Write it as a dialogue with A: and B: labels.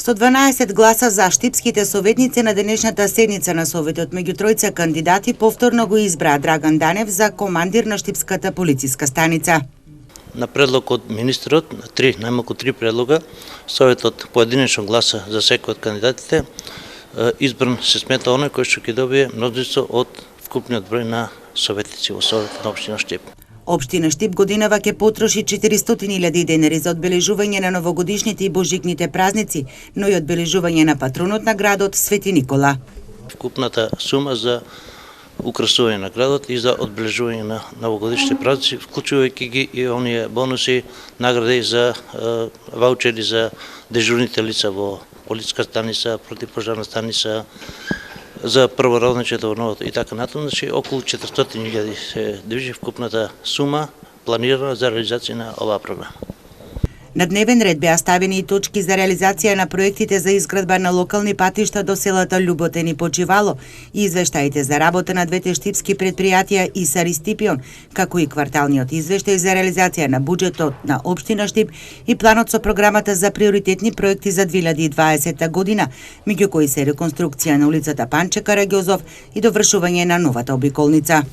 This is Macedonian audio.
A: Со 12 гласа за, штипските советници на денешната седница на Советот меѓу тројца кандидати повторно го избраа Драган Данев за командир на Штипската полициска станица.
B: На предлог од министерот, најмалку три предлога, Советот поединечно гласа за секој од кандидатите, избран се смета оној кој што ќе добие мнозинство од вкупниот број на советници во Советот на општина Штип.
A: Општина Штип годинава ќе потроши 400.000 денари за одбележување на новогодишните и божигните празници, но и одбележување на патронот на градот Свети Никола.
B: Вкупната сума за украсување на градот и за одбележување на новогодишните празници, вклучувајќи ги и оние бонуси, награди за ваучери за дежурните лица во полициска станица, противпожарна станица, за првородничето во новото и така натаму, значи околу 400.000 се движи вкупната сума планирана за реализација на оваа програма.
A: На дневен ред беа ставени и точки за реализација на проектите за изградба на локални патишта до селата Љуботен и Почивало и извештаите за работа на двете штипски предпријатија Исар и Стипион, како и кварталниот извештај за реализација на буџетот на општина Штип и планот со програмата за приоритетни проекти за 2020 година, меѓу кои се реконструкција на улицата Панче Караѓозов и довршување на новата обиколница.